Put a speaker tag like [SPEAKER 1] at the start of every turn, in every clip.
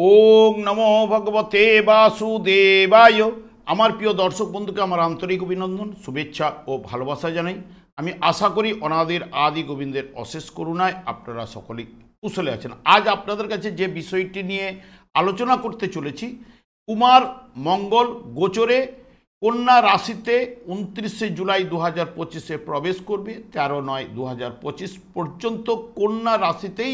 [SPEAKER 1] ওং নমো ভগবতে বাসুদেবায়। আমার প্রিয় দর্শক বন্ধুকে আমার আন্তরিক অভিনন্দন, শুভেচ্ছা ও ভালোবাসা জানাই। আমি আশা করি অনাদির আদি গোবিন্দের অশেষ করুণায় আপনারা সকলেই কুশলে আছেন। আজ আপনাদের কাছে যে বিষয়টি নিয়ে আলোচনা করতে চলেছি, কুমার মঙ্গল গোচরে কন্যা রাশিতে 29শে জুলাই 2025 প্রবেশ করবে। 13/9/2025 পর্যন্ত কন্যা রাশিতেই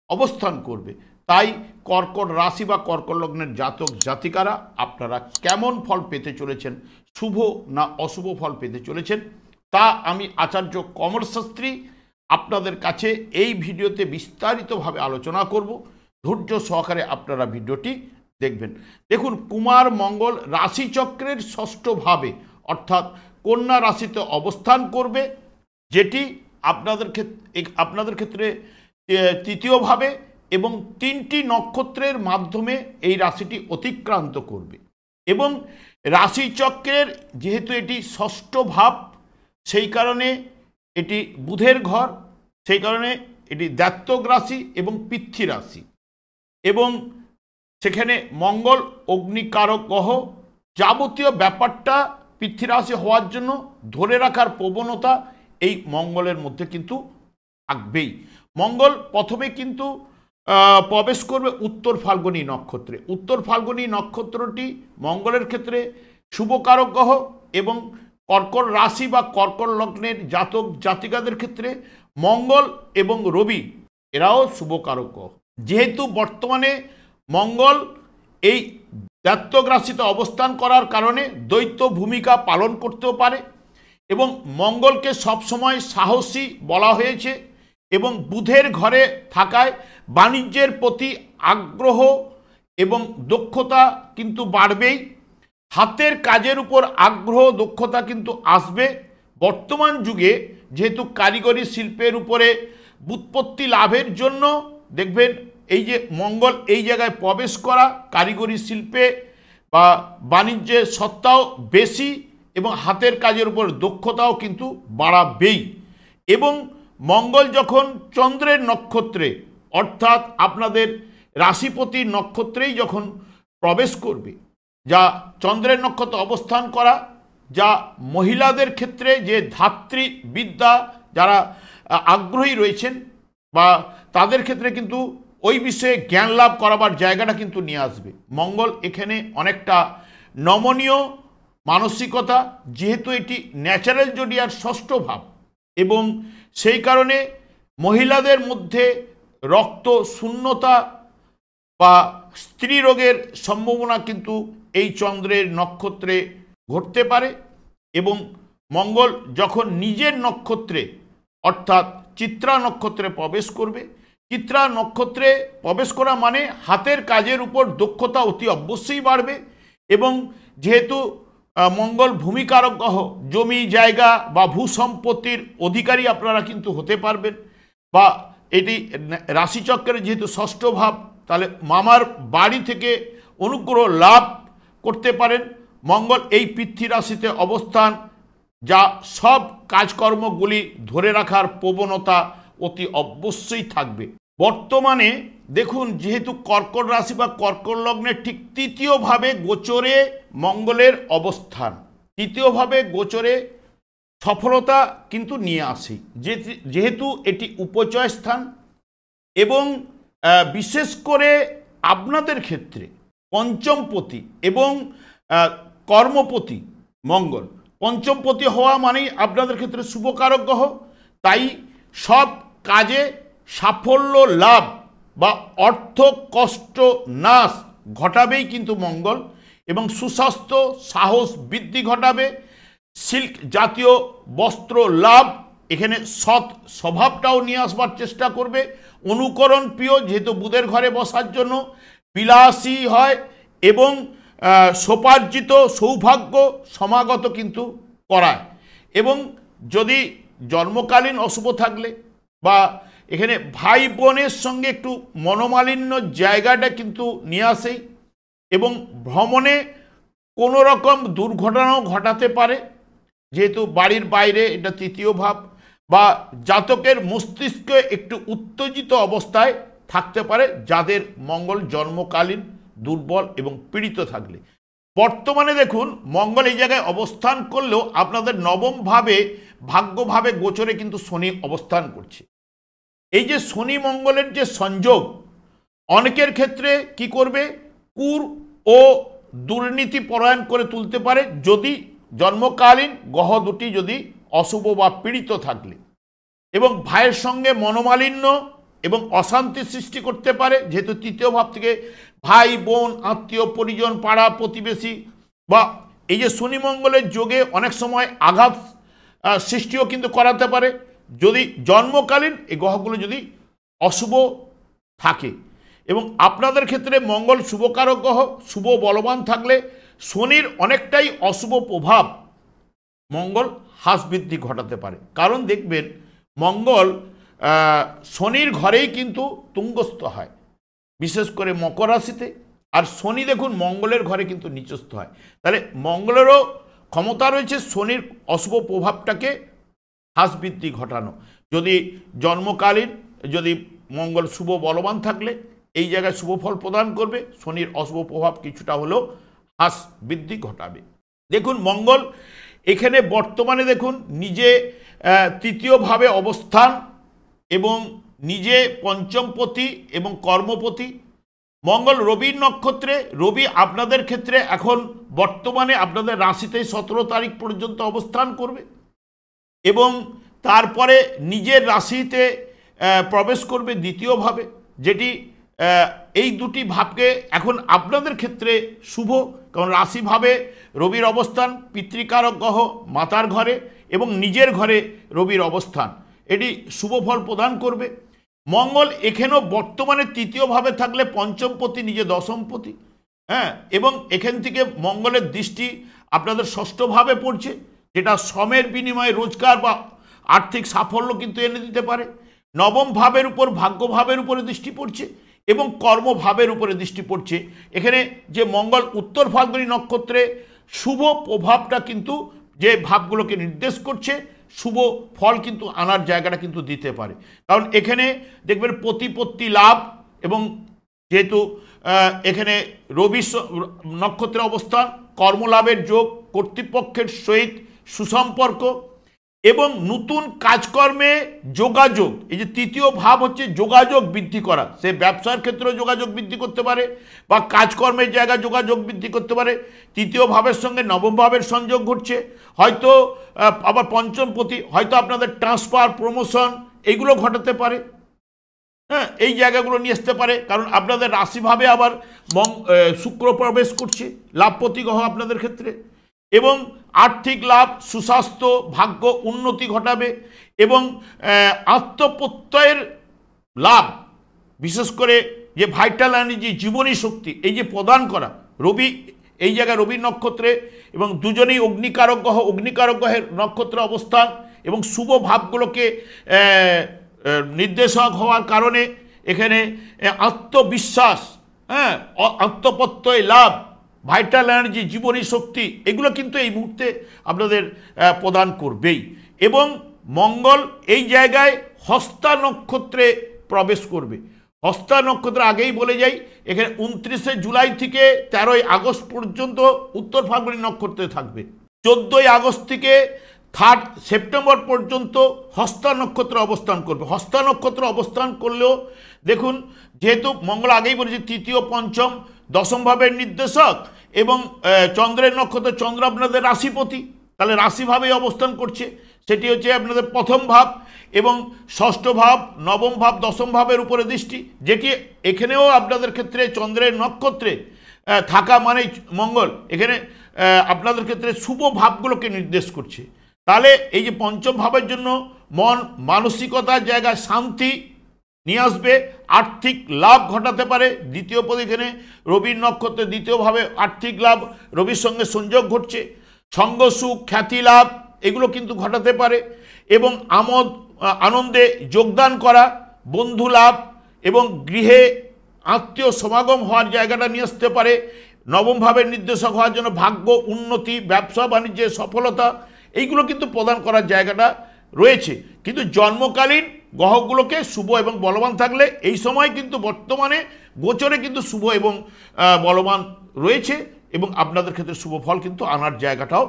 [SPEAKER 1] অবস্থান করবে। তাই কর্কট রাশি বা কর্কট লগ্নের জাতক জাতিকারা আপনারা কেমন ফল পেতে চলেছেন, শুভ না অশুভ ফল পেতে চলেছেন, তা আমি আচার্য কমল শাস্ত্রী আপনাদের কাছে এই ভিডিওতে বিস্তারিতভাবে আলোচনা করব। ধৈর্য সহকারে আপনারা ভিডিওটি দেখবেন। দেখুন, কুমার মঙ্গল রাশিচক্রের ষষ্ঠভাবে অর্থাৎ কন্যা রাশিতে অবস্থান করবে, যেটি আপনাদের ক্ষেত্রে তৃতীয়ভাবে এবং 3টি নক্ষত্রের মাধ্যমে এই রাশিটি অতিক্রান্ত করবে। এবং রাশিচক্রের যেহেতু এটি ষষ্ঠ ভাব, সেই কারণে এটি বুধের ঘর, সেই কারণে এটি দ্ব্যর্থক রাশি এবং পৃথ্বী রাশি, এবং সেখানে মঙ্গল অগ্নিকারক গ্রহ। যাবতীয় ব্যাপারটা পৃথ্বী রাশি হওয়ার জন্য ধরে রাখার প্রবণতা এই মঙ্গলের মধ্যে কিন্তু থাকবেই। মঙ্গল প্রথমে কিন্তু প্রবেশ করবে উত্তর ফাল্গুনী নক্ষত্রে। উত্তর ফাল্গুনী নক্ষত্রটি মঙ্গলের ক্ষেত্রে শুভকারক গ্রহ এবং কর্কট রাশি বা কর্কট লগ্নের জাতক জাতিকাদের ক্ষেত্রে মঙ্গল এবং রবি এরাও শুভকারক গ্রহ। যেহেতু বর্তমানে মঙ্গল এই দ্ব্যর্থক রাশিতে অবস্থান করার কারণে দ্বৈত ভূমিকা পালন করতেও পারে, এবং মঙ্গলকে সবসময় সাহসী বলা হয়েছে, এবং বুধের ঘরে থাকায় বাণিজ্যের প্রতি আগ্রহ এবং দক্ষতা কিন্তু বাড়বেই। হাতের কাজের উপর আগ্রহ দক্ষতা কিন্তু আসবে। বর্তমান যুগে যেহেতু কারিগরি শিল্পের উপরে ব্যুৎপত্তি লাভের জন্য দেখবেন এই যে মঙ্গল এই জায়গায় প্রবেশ করা, কারিগরি শিল্পে বা বাণিজ্যের সত্তাও বেশি এবং হাতের কাজের উপর দক্ষতাও কিন্তু বাড়াবেই। এবং মঙ্গল যখন চন্দ্রের নক্ষত্রে অর্থাৎ আপনাদের রাশিপতি নক্ষত্রেই যখন প্রবেশ করবে, যা চন্দ্রের নক্ষত্রে অবস্থান করা, যা মহিলাদের ক্ষেত্রে যে ধাত্রীবিদ্যা যারা আগ্রহী রয়েছেন বা তাদের ক্ষেত্রে কিন্তু ওই বিষয়ে জ্ঞান লাভ করাবার জায়গাটা কিন্তু নিয়ে আসবে। মঙ্গল এখানে অনেকটা নমনীয় মানসিকতা, যেহেতু এটি ন্যাচারাল জোডিয়ার ষষ্ঠ ভাব, এবং সেই কারণে মহিলাদের মধ্যে রক্ত শূন্যতা বা স্ত্রী রোগের সম্ভাবনা কিন্তু এই চন্দ্রের নক্ষত্রে ঘটতে পারে। এবং মঙ্গল যখন নিজের নক্ষত্রে অর্থাৎ চিত্রা নক্ষত্রে প্রবেশ করবে, চিত্রা নক্ষত্রে প্রবেশ করা মানে হাতের কাজের উপর দক্ষতা অতি অবশ্যই বাড়বে। এবং যেহেতু মঙ্গল ভূমিকারক গ্রহ, জমি জায়গা বা ভূসম্পত্তির অধিকারী আপনারা কিন্তু হতে পারবেন, বা এটি রাশিচক্রের যেহেতু ষষ্ঠ ভাব, তাহলে মামার বাড়ি থেকে অনুগ্রহ লাভ করতে পারেন। মঙ্গল এই পৃথ্বী রাশিতে অবস্থান, যা সব কাজকর্মগুলি ধরে রাখার প্রবণতা অতি অবশ্যই থাকবে। বর্তমানে দেখুন, যেহেতু কর্কট রাশি বা কর্কট লগ্নের ঠিক তৃতীয়ভাবে গোচরে মঙ্গলের অবস্থান, তৃতীয়ভাবে গোচরে সফলতা কিন্তু নিয়ে আসে, যেহেতু এটি উপচয় স্থান। এবং বিশেষ করে আপনাদের ক্ষেত্রে পঞ্চমপতি এবং কর্মপতি মঙ্গল, পঞ্চমপতি হওয়া মানেই আপনাদের ক্ষেত্রে শুভকারক গ্রহ। তাই সব কাজে সাফল্য লাভ বা অর্থ কষ্ট নাশ ঘটাবেই কিন্তু মঙ্গল, এবং সুস্বাস্থ্য সাহস বৃদ্ধি ঘটাবে। সিল্ক জাতীয় বস্ত্র লাভ, এখানে সৎ স্বভাবটাও নিয়ে আসবার চেষ্টা করবে। অনুকরণ প্রিয়, যেহেতু বুধের ঘরে বসার জন্য বিলাসী হয়, এবং সোপার্জিত সৌভাগ্য সমাগত কিন্তু করায়। এবং যদি জন্মকালীন অশুভ থাকলে বা এখানে ভাই বোনের সঙ্গে একটু মনোমালিন্য জায়গাটা কিন্তু নিয়ে আসেই, এবং ভ্রমণে কোনো রকম দুর্ঘটনাও ঘটাতে পারে, যেহেতু বাড়ির বাইরে এটা তৃতীয় ভাব, বা জাতকের মস্তিষ্ক একটু উত্তেজিত অবস্থায় থাকতে পারে যাদের মঙ্গল জন্মকালীন দুর্বল এবং পীড়িত থাকলে। বর্তমানে দেখুন মঙ্গল এই জায়গায় অবস্থান করলেও আপনাদের নবমভাবে ভাগ্যভাবে গোচরে কিন্তু শনি অবস্থান করছে। এই যে শনি মঙ্গলের যে সংযোগ অনেকের ক্ষেত্রে কি করবে, কুর ও দুর্নীতি পরায়ণ করে তুলতে পারে যদি জন্মকালীন গ্রহ দুটি যদি অশুভ বা পীড়িত থাকলে, এবং ভাইয়ের সঙ্গে মনোমালিন্য এবং অশান্তি সৃষ্টি করতে পারে, যেহেতু তৃতীয় ভাব থেকে ভাই বোন আত্মীয় পরিজন পাড়া প্রতিবেশী বা এই যে শনি মঙ্গলের যোগে অনেক সময় আঘাত সৃষ্টিও কিন্তু করাতে পারে যদি জন্মকালীন এই গ্রহগুলো যদি অশুভ থাকে। এবং আপনাদের ক্ষেত্রে মঙ্গল শুভকারক গ্রহ, শুভ বলবান থাকলে শনির অনেকটাই অশুভ প্রভাব মঙ্গল হ্রাস বৃদ্ধি ঘটাতে পারে। কারণ দেখবেন মঙ্গল শনির ঘরেই কিন্তু তুঙ্গস্থ হয়, বিশেষ করে মকর রাশিতে, আর শনি দেখুন মঙ্গলের ঘরে কিন্তু নিচস্থ হয়। তাহলে মঙ্গলেরও ক্ষমতা রয়েছে শনির অশুভ প্রভাবটাকে হ্রাস বৃদ্ধি ঘটানো। যদি জন্মকালীন যদি মঙ্গল শুভ বলবান থাকলে এই জায়গায় শুভ ফল প্রদান করবে, শনির অশুভ প্রভাব কিছুটা হলেও হ্রাস বৃদ্ধি ঘটাবে। দেখুন মঙ্গল এখানে বর্তমানে দেখুন নিজে তৃতীয়ভাবে অবস্থান এবং নিজে পঞ্চমপতি এবং কর্মপতি। মঙ্গল রবির নক্ষত্রে, রবি আপনাদের ক্ষেত্রে এখন বর্তমানে আপনাদের রাশিতে 17 তারিখ পর্যন্ত অবস্থান করবে এবং তারপরে নিজের রাশিতে প্রবেশ করবে দ্বিতীয়ভাবে, যেটি এই দুটি ভাবকে এখন আপনাদের ক্ষেত্রে শুভ, কারণ রাশিভাবে রবির অবস্থান পিতৃকারক গ্রহ মাতার ঘরে এবং নিজের ঘরে রবির অবস্থান, এটি শুভ ফল প্রদান করবে। মঙ্গল এখানেও বর্তমানে তৃতীয়ভাবে থাকলে পঞ্চমপতি নিজে দশমপতি, হ্যাঁ, এবং এখান থেকে মঙ্গলের দৃষ্টি আপনাদের ষষ্ঠভাবে পড়ছে, যেটা শ্রমের বিনিময়ে রোজগার বা আর্থিক সাফল্য কিন্তু এনে দিতে পারে। নবম ভাবের উপর ভাগ্যভাবের উপরে দৃষ্টি পড়ছে এবং কর্মভাবের উপরে দৃষ্টি পড়ছে। এখানে যে মঙ্গল উত্তর ফাল্গুনী নক্ষত্রে শুভ প্রভাবটা কিন্তু যে ভাবগুলোকে নির্দেশ করছে শুভ ফল কিন্তু আনার জায়গাটা কিন্তু দিতে পারে। কারণ এখানে দেখবেন প্রতিপত্তি লাভ, এবং যেহেতু এখানে রবি নক্ষত্রে অবস্থান, কর্মলাভের যোগ, কর্তৃপক্ষের সহিত সুসম্পর্ক এবং নতুন কাজকর্মে যোগাযোগ। এই যে তৃতীয় ভাব হচ্ছে যোগাযোগ বৃদ্ধি করা, সে ব্যবসার ক্ষেত্রেও যোগাযোগ বৃদ্ধি করতে পারে বা কাজকর্মের জায়গায় যোগাযোগ বৃদ্ধি করতে পারে। তৃতীয় ভাবের সঙ্গে নবম ভাবের সংযোগ ঘটছে, হয়তো আবার পঞ্চমপতি, হয়তো আপনাদের ট্রান্সফার প্রমোশন এইগুলো ঘটাতে পারে, হ্যাঁ, এই জায়গাগুলো নিয়ে আসতে পারে। কারণ আপনাদের রাশিভাবে আবার শুক্র প্রবেশ করছে, লাভপতি গ্রহ আপনাদের ক্ষেত্রে, এবং আর্থিক লাভ, সুস্বাস্থ্য, ভাগ্য উন্নতি ঘটাবে এবং আত্মপ্রত্যয়ের লাভ, বিশেষ করে যে ভাইটাল এনার্জি জীবনী শক্তি এই যে প্রদান করা। রবি এই জায়গায় রবি নক্ষত্রে এবং দুজনেই অগ্নিকারক গ্রহ, অগ্নিকারক গ্রহের নক্ষত্রে অবস্থান এবং শুভ ভাবগুলোকে নির্দেশক হওয়ার কারণে এখানে আত্মবিশ্বাস, হ্যাঁ, আত্মপ্রত্যয় লাভ, ভাইটাল এনার্জি জীবনী শক্তি এগুলো কিন্তু এই মুহূর্তে আপনাদের প্রদান করবেই। এবং মঙ্গল এই জায়গায় হস্তা নক্ষত্রে প্রবেশ করবে। হস্তা নক্ষত্র আগেই বলে যাই, এখানে 29শে জুলাই থেকে 13ই আগস্ট পর্যন্ত উত্তর ফাল্গুনী নক্ষত্রে থাকবে। 14ই আগস্ট থেকে 3 সেপ্টেম্বর পর্যন্ত হস্তা নক্ষত্র অবস্থান করবে। হস্তা নক্ষত্র অবস্থান করলেও দেখুন, যেহেতু মঙ্গল আগেই বলেছে তৃতীয় পঞ্চম দশম ভাবের নির্দেশক এবং চন্দ্রের নক্ষত্র, চন্দ্র আপনাদের রাশিপতি, তাহলে রাশিভাবেই অবস্থান করছে, সেটি হচ্ছে আপনাদের প্রথম ভাব এবং ষষ্ঠ ভাব, নবম ভাব, দশম ভাবের উপরে দৃষ্টি, যেটি এখানেও আপনাদের ক্ষেত্রে চন্দ্রের নক্ষত্রে থাকা মানে মঙ্গল এখানে আপনাদের ক্ষেত্রে শুভ ভাবগুলোকে নির্দেশ করছে। তাহলে এই যে পঞ্চম ভাবের জন্য মন মানসিকতার জায়গায় শান্তি নিয়ে আসবে, আর্থিক লাভ ঘটাতে পারে। দ্বিতীয় পদ এখানে রবির নক্ষত্রে দ্বিতীয়ভাবে আর্থিক লাভ, রবির সঙ্গে সংযোগ ঘটছে, সঙ্গ সুখ খ্যাতি লাভ এগুলো কিন্তু ঘটাতে পারে এবং আনন্দে যোগদান করা, বন্ধু লাভ এবং গৃহে আত্মীয় সমাগম হওয়ার জায়গাটা নিয়ে আসতে পারে। নবম ভাবের নির্দেশক হওয়ার জন্য ভাগ্য উন্নতি, ব্যবসা বাণিজ্যের সফলতা এইগুলো কিন্তু প্রদান করার জায়গাটা রয়েছে। কিন্তু জন্মকালীন গ্রহগুলোকে শুভ এবং বলবান থাকলে এই সময় কিন্তু বর্তমানে গোচরে কিন্তু শুভ এবং বলবান রয়েছে এবং আপনাদের ক্ষেত্রে শুভ ফল কিন্তু আনার জায়গাটাও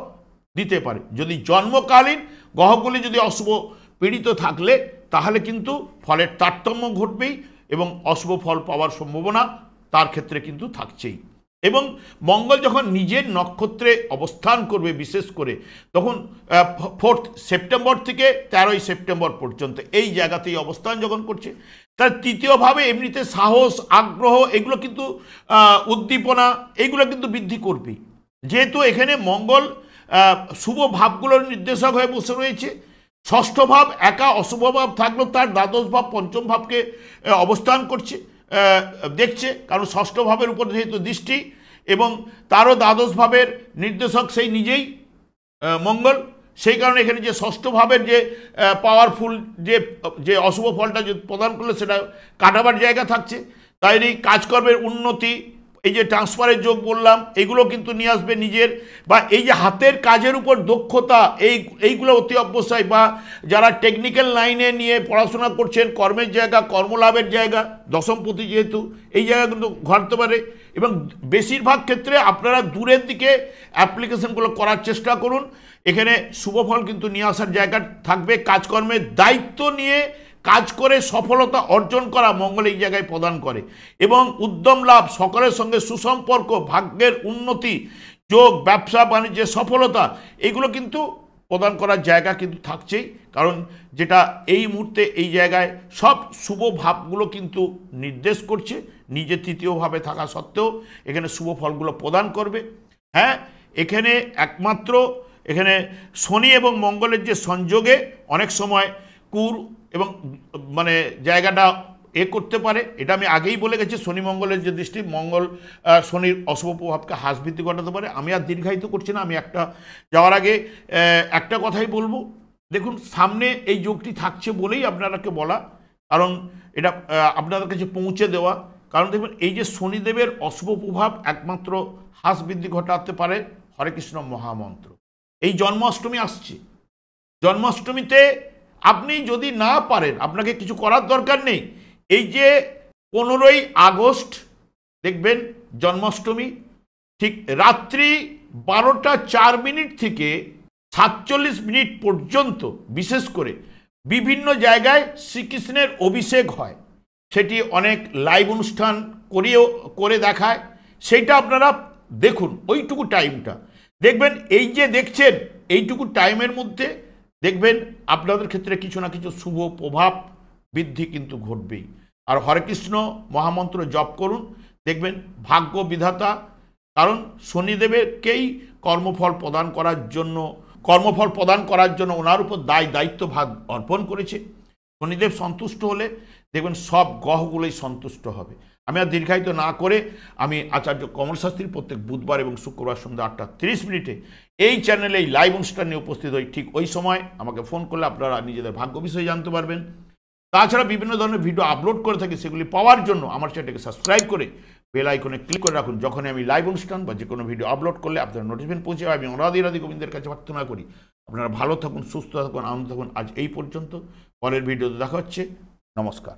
[SPEAKER 1] দিতে পারে। যদি জন্মকালীন গ্রহগুলি যদি অশুভ পীড়িত থাকলে তাহলে কিন্তু ফলের তারতম্য ঘটবেই এবং অশুভ ফল পাওয়ার সম্ভাবনা তার ক্ষেত্রে কিন্তু থাকছেই। এবং মঙ্গল যখন নিজের নক্ষত্রে অবস্থান করবে বিশেষ করে তখন 4 সেপ্টেম্বর থেকে 13 সেপ্টেম্বর পর্যন্ত এই জায়গাতেই অবস্থান যখন করছে, তার তৃতীয়ভাবে এমনিতে সাহস, আগ্রহ, এগুলো কিন্তু উদ্দীপনা, এগুলো কিন্তু বৃদ্ধি করবেই। যেহেতু এখানে মঙ্গল শুভ ভাবগুলোর নির্দেশক হয়ে বসে রয়েছে, ষষ্ঠ ভাব একা অশুভ ভাব থাকলেও তার দ্বাদশ ভাব পঞ্চম ভাবকে অবস্থান করছে, দেখছে, কারণ ষষ্ঠ ভাবের উপর যেহেতু দৃষ্টি এবং তারও দ্বাদশ ভাবের নির্দেশক সেই নিজেই মঙ্গল, সেই কারণে এখানে যে ষষ্ঠ ভাবের যে পাওয়ারফুল যে অশুভ ফলটা যে প্রদান করলে সেটা কাটাবার জায়গা থাকছে। তাই এই কাজকর্মের উন্নতি, এই যে ট্রান্সফারের যোগ বললাম, এগুলো কিন্তু নিয়ে আসবে নিজের, বা এই যে হাতের কাজের উপর দক্ষতা, এইগুলো অতি অবশ্যই, বা যারা টেকনিক্যাল লাইনে নিয়ে পড়াশোনা করছেন, কর্মের জায়গা, কর্মলাভের জায়গা, দশমপতি যেহেতু এই জায়গা কিন্তু ঘটতে পারে। এবং বেশিরভাগ ক্ষেত্রে আপনারা দূরের দিকে অ্যাপ্লিকেশনগুলো করার চেষ্টা করুন, এখানে শুভ ফল কিন্তু নিয়ে আসার জায়গা থাকবে। কাজকর্মের দায়িত্ব নিয়ে কাজ করে সফলতা অর্জন করা মঙ্গল এই জায়গায় প্রদান করে এবং উদ্যম লাভ, সকলের সঙ্গে সুসম্পর্ক, ভাগ্যের উন্নতি, যোগ, ব্যবসা বাণিজ্যের সফলতা, এগুলো কিন্তু প্রদান করার জায়গা কিন্তু থাকছেই। কারণ যেটা এই মুহূর্তে এই জায়গায় সব শুভ ভাবগুলো কিন্তু নির্দেশ করছে, নিজে তৃতীয়ভাবে থাকা সত্ত্বেও এখানে শুভ ফলগুলো প্রদান করবে। হ্যাঁ, এখানে একমাত্র এখানে শনি এবং মঙ্গলের যে সংযোগে অনেক সময় কুর এবং মানে জায়গাটা করতে পারে, এটা আমি আগেই বলে গেছি। শনি মঙ্গলের যে দৃষ্টি, মঙ্গল শনির অশুভ প্রভাবকে হ্রাস বৃদ্ধি ঘটাতে পারে। আমি আর দীর্ঘায়িত করছি না, আমি যাওয়ার আগে একটা কথাই বলবো। দেখুন, সামনে এই যোগটি থাকছে বলেই আপনাদেরকে বলা, কারণ এটা আপনাদের কাছে পৌঁছে দেওয়া। কারণ দেখবেন এই যে শনিদেবের অশুভ প্রভাব একমাত্র হ্রাস বৃদ্ধি ঘটাতে পারে হরে কৃষ্ণ মহামন্ত্র। এই জন্মাষ্টমী আসছে, জন্মাষ্টমীতে আপনি যদি না পারেন, আপনাকে কিছু করার দরকার নেই। এই যে 15ই আগস্ট দেখবেন জন্মাষ্টমী, ঠিক রাত্রি 12টা 4 মিনিট থেকে 47 মিনিট পর্যন্ত বিশেষ করে বিভিন্ন জায়গায় শ্রীকৃষ্ণের অভিষেক হয়। সেটি অনেক লাইভ অনুষ্ঠান করে দেখায়, সেইটা আপনারা দেখুন। ওইটুকু টাইমটা দেখবেন, এই যে দেখছেন এইটুকু টাইমের মধ্যে দেখবেন আপনাদের ক্ষেত্রে কিছু না কিছু শুভ প্রভাব বৃদ্ধি কিন্তু ঘটবেই। আর হরে কৃষ্ণ মহামন্ত্র জপ করুন, দেখবেন ভাগ্য বিধাতা, কারণ শনিদেবকেই কর্মফল প্রদান করার জন্য ওনার উপর দায়িত্ব ভাগ অর্পণ করেছে। শনিদেব সন্তুষ্ট হলে দেখবেন সব গ্রহগুলোই সন্তুষ্ট হবে। আমি আর দীর্ঘায়িত না করে আমি আচার্য কমল শাস্ত্রী প্রত্যেক বুধবার এবং শুক্রবার সন্ধ্যা 8:30 এই চ্যানেলে এই লাইভ অনুষ্ঠান নিয়ে উপস্থিত হই। ঠিক ওই সময় আমাকে ফোন করলে আপনারা নিজেদের ভাগ্য বিষয়ে জানতে পারবেন। তাছাড়া বিভিন্ন ধরনের ভিডিও আপলোড করে থাকি, সেগুলি পাওয়ার জন্য আমার চ্যানেলটাকে সাবস্ক্রাইব করে বেল আইকনে ক্লিক করে রাখুন। যখনই আমি লাইভ অনুষ্ঠান বা যে কোনো ভিডিও আপলোড করলে আপনারা নোটিফিকেশন পৌঁছে যাবে। আমি রাধে গোবিন্দের কাছে প্রার্থনা করি আপনারা ভালো থাকুন, সুস্থ থাকুন, আনন্দ থাকুন। আজ এই পর্যন্ত, পরের ভিডিওতে দেখা হচ্ছে। নমস্কার।